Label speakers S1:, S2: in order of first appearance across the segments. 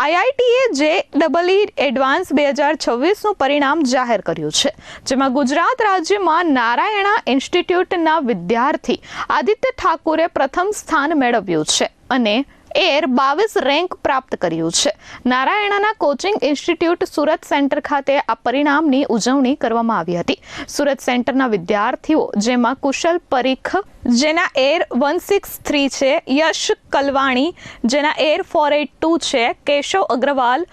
S1: આઈઆઈટીએ JEE advance 2026નું પરિણામ જાહેર કર્યું છે, જેમાં ગુજરાત રાજ્યમાં નારાયણા ઇન્સ્ટિટ્યૂટના વિદ્યાર્થી આદિત્ય ઠાકુરે પ્રથમ સ્થાન મેળવ્યું છે અને એર 22 રેન્ક પ્રાપ્ત કર્યું છે. નારાયણાના કોચિંગ ઇન્સ્ટિટ્યૂટ સુરત સેન્ટર ખાતે આ પરિણામની ઉજવણી કરવામાં આવી હતી. સુરત સેન્ટરના વિદ્યાર્થીઓ, જેમાં કુશલ પરીખ જેના એર 163 છે, યશ કલવાણી જેના એર 482 છે, કેશવ અગ્રવાલ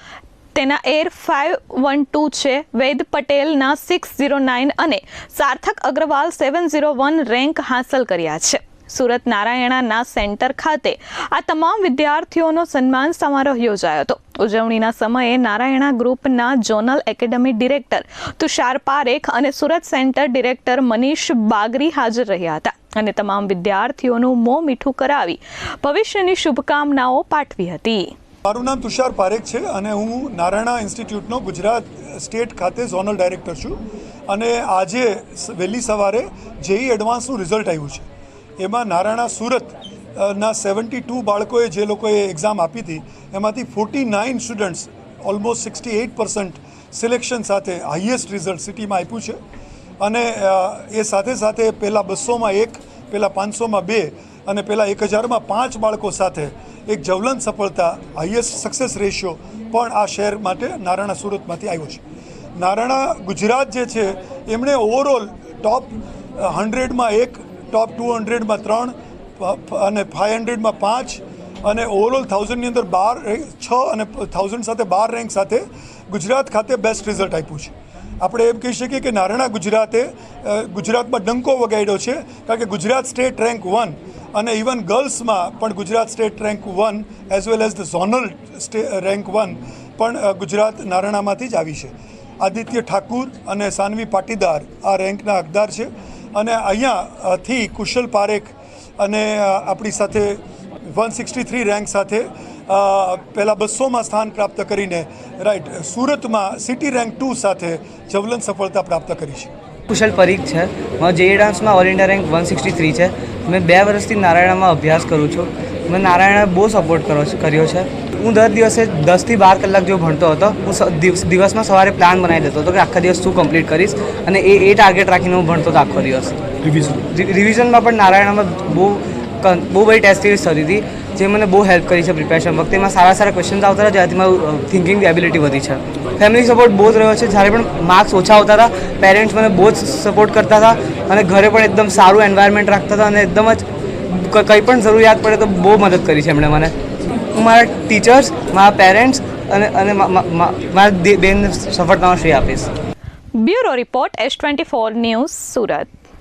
S1: તેના એર 512 છે, વેદ પટેલના 609 અને સાર્થક અગ્રવાલ 701 રેન્ક હાંસલ કર્યા છે. સુરત નારાયણાના સેન્ટર ખાતે આ તમામ વિદ્યાર્થીઓનો સન્માન સમારોહ યોજાયો હતો. ઉજવણીના સમયે નારાયણા ગ્રુપના zonal academy director Tushar Parekh અને સુરત સેન્ટર ડિરેક્ટર મનીષ બાગરી હાજર રહ્યા હતા અને તમામ વિદ્યાર્થીઓનું મોં મીઠું કરાવી ભવિષ્યની શુભકામનાઓ પાઠવી હતી.
S2: મારું નામ તુષાર પારેખ છે અને હું નારાયણા ઇન્સ્ટિટ્યૂટનો ગુજરાત સ્ટેટ ખાતે ઝોનલ ડાયરેક્ટર છું. અને આજે વહેલી સવારે JEE એડવાન્સનું રિઝલ્ટ આવ્યું છે. એમાં નારાયણા સુરતના 72 બાળકોએ જે લોકોએ એક્ઝામ આપી હતી એમાંથી 49 સ્ટુડન્ટ્સ ઓલમોસ્ટ 68% સિલેક્શન સાથે હાઈએસ્ટ રિઝલ્ટ સિટીમાં આપ્યું છે. અને એ સાથે સાથે પહેલાં 200માં 1, પહેલાં 500માં 2 અને પહેલાં 1000માં 5 બાળકો સાથે એક જ્વલંત સફળતા હાઈએસ્ટ સક્સેસ રેશિયો પણ આ શહેર માટે નારાયણા સુરતમાંથી આવ્યો છે. નારાયણા ગુજરાત જે છે એમણે ઓવરઓલ ટોપ 100માં 1, ટોપ 200માં 3 અને 500માં 5 અને ઓવરઓલ 1000ની અંદર 6 અને 1000 સાથે 12 રેન્ક સાથે ગુજરાત ખાતે બેસ્ટ રિઝલ્ટ આપ્યું છે. આપણે એમ કહી શકીએ કે નારાયણા ગુજરાતમાં ડંકો વગાડ્યો છે, કારણ કે ગુજરાત સ્ટેટ રેન્ક 1 અને ઇવન ગર્લ્સમાં પણ Gujarat state rank 1 as well as the zonal rank 1 પણ ગુજરાત નારાયણામાંથી જ આવી છે. આદિત્ય ઠાકુર અને સાનવી પાટીદાર આ રેન્કના હકદાર છે. અને અહીંયાથી કુશલ પારેખ અને આપણી સાથે 163 રેન્ક સાથે પહેલાં 200માં સ્થાન પ્રાપ્ત કરીને સુરતમાં સિટી રેન્ક 2 સાથે જ્વલંત સફળતા પ્રાપ્ત કરી છે.
S3: કુશલ પરીખ છે. મારો JEE ડાન્સમાં ઓલ ઇન્ડિયા રેન્ક 163 છે. મેં 2 વર્ષથી નારાયણામાં અભ્યાસ કરું છું. મેં નારાયણાએ બહુ સપોર્ટ કર્યો છે. હું દર દિવસે 10થી 12 કલાક જેવો ભણતો હતો. હું દિવસમાં સવારે પ્લાન બનાવી લેતો હતો કે આખા દિવસ શું કમ્પ્લીટ કરીશ અને એ ટાર્ગેટ રાખીને હું ભણતો હતો આખો દિવસ. રિવિઝનમાં પણ નારાયણામાં બહુ બધી ટેસ્ટ સિરીઝ થતી હતી, જે મને બહુ હેલ્પ કરી છે પ્રિપેરેશન વખતે. એમાં સારા ક્વેશ્ચન્સ આવતા હતા, જેનાથી મારું થિંકિંગની એબિલિટી વધી છે. ફેમિલી સપોર્ટ બહુ જ રહ્યો છે. જ્યારે પણ માર્ક્સ ઓછા આવતા હતા, પેરેન્ટ્સ મને બહુ જ સપોર્ટ કરતા હતા અને ઘરે પણ એકદમ સારું એન્વાયરમેન્ટ રાખતા હતા અને એકદમ જ કંઈ પણ જરૂરિયાત પડે તો બહુ મદદ કરી છે એમણે મને. હું મારા ટીચર્સ, મારા પેરેન્ટ્સ અને મારા બેનને સફળતાનો શ્રેય આપીશ.
S1: Bureau report S24 news, Surat.